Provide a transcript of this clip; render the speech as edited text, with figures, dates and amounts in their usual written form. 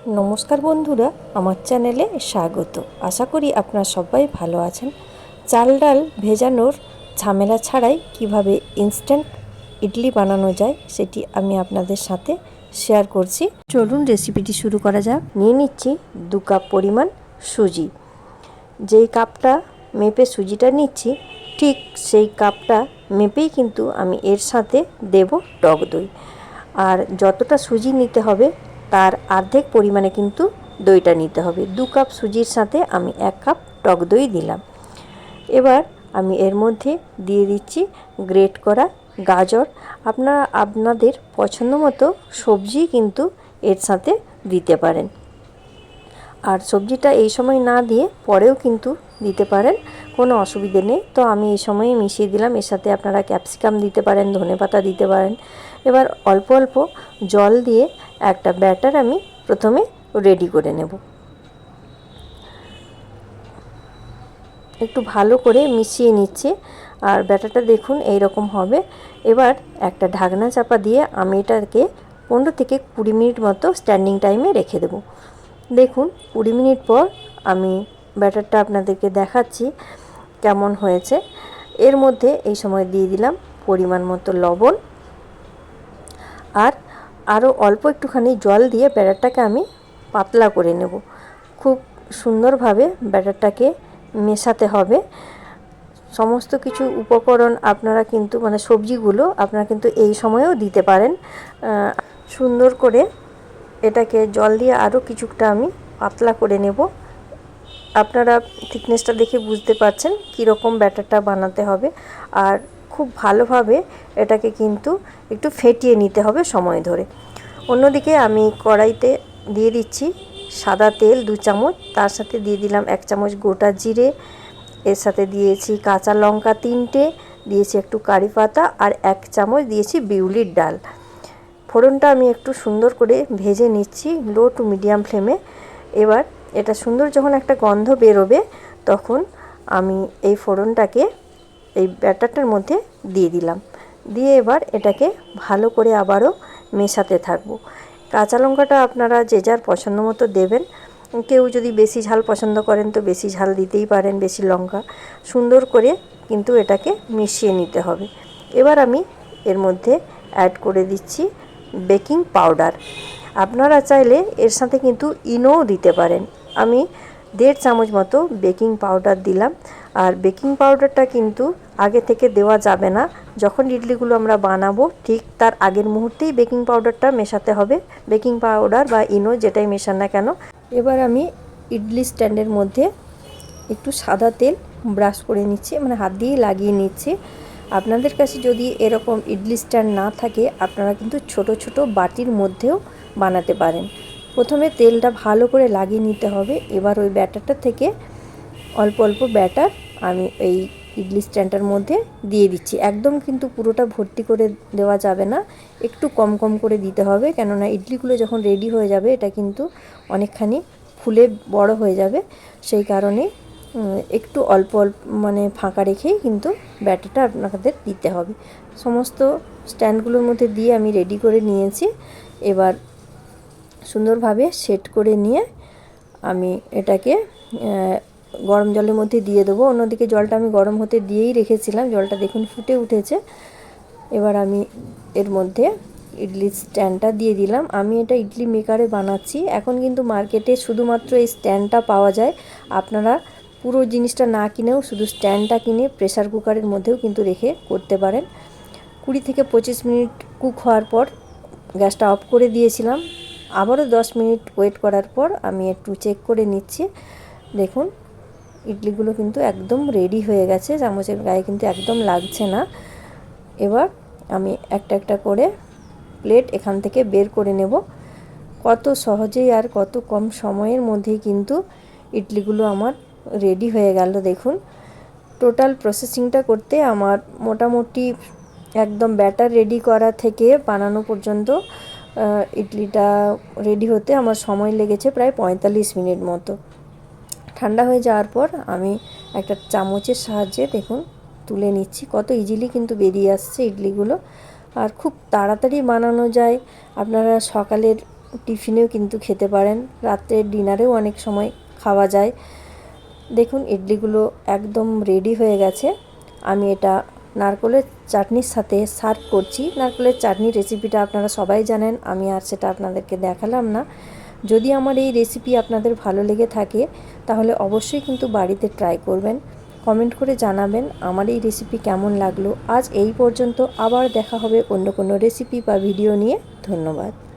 নমস্কার বন্ধুরা, আমার চ্যানেলে স্বাগত। আশা করি আপনারা সবাই ভালো আছেন। চাল ডাল ভেজানোর ঝামেলা ছাড়াই কিভাবে ইনস্ট্যান্ট ইডলি বানানো যায় সেটি আমি আপনাদের সাথে শেয়ার করছি। চলুন রেসিপিটি শুরু করা যাক। নিয়ে নিচ্ছি 2 কাপ পরিমাণ সুজি। যেই কাপটা মেপে সুজিটা নিচ্ছি ঠিক সেই কাপটা মেপেই কিন্তু আমি এর সাথে দেব টক দই। আর যতটা সুজি নিতে হবে তার অর্ধেক পরিমাণে কিন্তু দইটা নিতে হবে। 2 কাপ সুজির সাথে আমি 1 কাপ টক দই দিলাম। এবার আমি এর মধ্যে দিয়ে দিচ্ছি গ্রেট করা গাজর। আপনারা আপনাদের পছন্দ মতো সবজি কিন্তু এর সাথে দিতে পারেন। আর সবজিটা এই সময় না দিয়ে পরেও কিন্তু দিতে পারেন, কোনো অসুবিধে নেই। তো আমি এই সময়ে মিশিয়ে দিলাম। এর সাথে আপনারা ক্যাপসিকাম দিতে পারেন, ধনেপাতা দিতে পারেন। এবার অল্প অল্প জল দিয়ে একটা ব্যাটার আমি প্রথমে রেডি করে নেব। একটু ভালো করে মিশিয়ে নিচ্ছি। আর ব্যাটারটা দেখুন এই রকম হবে। এবার একটা ঢাকনা চাপা দিয়ে আমি এটাকে 15 থেকে 20 মিনিট মতো স্ট্যান্ডিং টাইমে রেখে দেব। দেখুন 20 মিনিট পর আমি ব্যাটারটা আপনাদেরকে দেখাচ্ছি কেমন হয়েছে। এর মধ্যে এই সময় দিয়ে দিলাম পরিমাণ মতো লবণ আর আরও অল্প একটুখানি জল দিয়ে ব্যাটারটাকে আমি পাতলা করে নেব। খুব সুন্দরভাবে ব্যাটারটাকে মেশাতে হবে। সমস্ত কিছু উপকরণ আপনারা কিন্তু সবজিগুলো আপনারা কিন্তু এই সময়েও দিতে পারেন। সুন্দর করে এটাকে জল দিয়ে আরও কিছুটা আমি পাতলা করে নেব। আপনারা থিকনেসটা দেখে বুঝতে পারছেন কীরকম ব্যাটারটা বানাতে হবে। আর খুব ভালোভাবে এটাকে কিন্তু একটু ফেটিয়ে নিতে হবে সময় ধরে। অন্যদিকে আমি কড়াইতে দিয়ে দিচ্ছি সাদা তেল 2 চামচ, তার সাথে দিয়ে দিলাম 1 চামচ গোটা জিরে, এর সাথে দিয়েছি কাঁচা লঙ্কা 3টে, দিয়েছি একটু কারি পাতা আর 1 চামচ দিয়েছি বিউলির ডাল। ফোড়নটা আমি একটু সুন্দর করে ভেজে নিচ্ছি লো টু মিডিয়াম ফ্লেমে। এবার এটা সুন্দর যখন একটা গন্ধ বেরোবে তখন আমি এই ফোড়নটাকে এই ব্যাটারটার মধ্যে দিয়ে দিলাম। দিয়ে এবার এটাকে ভালো করে আবারও মেশাতে থাকবো। কাঁচা লঙ্কাটা আপনারা যে যার পছন্দ মতো দেবেন। কেউ যদি বেশি ঝাল পছন্দ করেন তো বেশি ঝাল দিতেই পারেন, বেশি লঙ্কা। সুন্দর করে কিন্তু এটাকে মিশিয়ে নিতে হবে। এবার আমি এর মধ্যে অ্যাড করে দিচ্ছি বেকিং পাউডার। আপনারা চাইলে এর সাথে কিন্তু ইনোও দিতে পারেন। আমি 1.5 চামচ মতো বেকিং পাউডার দিলাম। আর বেকিং পাউডারটা কিন্তু আগে থেকে দেওয়া যাবে না। যখন ইডলিগুলো আমরা বানাবো ঠিক তার আগের মুহূর্তেই বেকিং পাউডারটা মেশাতে হবে। বেকিং পাউডার বা ইনো যেটাই মেশান না কেন। এবার আমি ইডলি স্ট্যান্ডের মধ্যে একটু সাদা তেল ব্রাশ করে নিচ্ছি, হাত দিয়ে লাগিয়ে নিচ্ছি। আপনাদের কাছে যদি এরকম ইডলি স্ট্যান্ড না থাকে আপনারা কিন্তু ছোট ছোট বাটির মধ্যেও বানাতে পারেন। প্রথমে তেলটা ভালো করে লাগিয়ে নিতে হবে। এবার ওই ব্যাটারটা থেকে অল্প অল্প ব্যাটার আমি এই ইডলি স্ট্যান্ডটার মধ্যে দিয়ে দিচ্ছি। একদম কিন্তু পুরোটা ভর্তি করে দেওয়া যাবে না, একটু কম কম করে দিতে হবে। কেননা ইডলিগুলো যখন রেডি হয়ে যাবে এটা কিন্তু অনেকখানি ফুলে বড় হয়ে যাবে। সেই কারণে একটু অল্প অল্প ফাঁকা রেখেই কিন্তু ব্যাটারটা আপনাদের দিতে হবে। সমস্ত স্ট্যান্ডগুলোর মধ্যে দিয়ে আমি রেডি করে নিয়েছি। এবার সুন্দরভাবে সেট করে নিয়ে আমি এটাকে গরম জলের মধ্যে দিয়ে দেবো। অন্যদিকে জলটা আমি গরম হতে দিয়েই রেখেছিলাম। জলটা দেখুন ফুটে উঠেছে। এবার আমি এর মধ্যে ইডলি স্ট্যান্ডটা দিয়ে দিলাম। আমি এটা ইডলি মেকারে বানাচ্ছি। এখন কিন্তু মার্কেটে শুধুমাত্র এই স্ট্যান্ডটা পাওয়া যায়। আপনারা পুরো জিনিসটা না কিনেও শুধু স্ট্যান্ডটা কিনে প্রেসার কুকারের মধ্যেও কিন্তু রেখে করতে পারেন। 20 থেকে 25 মিনিট কুক হওয়ার পর গ্যাসটা অফ করে দিয়েছিলাম। আবারও 10 মিনিট ওয়েট করার পর আমি একটু চেক করে নিচ্ছি। দেখুন ইডলিগুলো কিন্তু একদম রেডি হয়ে গেছে, চামচের গায়ে কিন্তু একদম লাগছে না। এবার আমি একটা একটা করে প্লেট এখান থেকে বের করে নেব। কত সহজেই আর কত কম সময়ের মধ্যেই কিন্তু ইডলিগুলো আমার রেডি হয়ে গেল। দেখুন টোটাল প্রসেসিংটা করতে আমার মোটামুটি একদম ব্যাটার রেডি করা থেকে বানানো পর্যন্ত ইডলিটা রেডি হতে আমার সময় লেগেছে প্রায় 45 মিনিট মতো। ঠান্ডা হয়ে যাওয়ার পর আমি একটা চামচের সাহায্যে দেখুন তুলে নিচ্ছি। কত ইজিলি কিন্তু বেরিয়ে আসছে ইডলিগুলো। আর খুব তাড়াতাড়ি বানানো যায়। আপনারা সকালের টিফিনেও কিন্তু খেতে পারেন, রাত্রের ডিনারেও অনেক সময় খাওয়া যায়। দেখুন ইডলিগুলো একদম রেডি হয়ে গেছে। আমি এটা নারকেলের চাটনির সাথে সার্ভ করছি। নারকেলের চাটনির রেসিপিটা আপনারা সবাই জানেন, আমি আর সেটা আপনাদেরকে দেখালাম না। যদি আমার এই রেসিপি আপনাদের ভালো লেগে থাকে তাহলে অবশ্যই কিন্তু বাড়িতে ট্রাই করবেন। কমেন্ট করে জানাবেন আমার এই রেসিপি কেমন লাগলো। আজ এই পর্যন্ত, আবার দেখা হবে অন্য কোনো রেসিপি বা ভিডিও নিয়ে। ধন্যবাদ।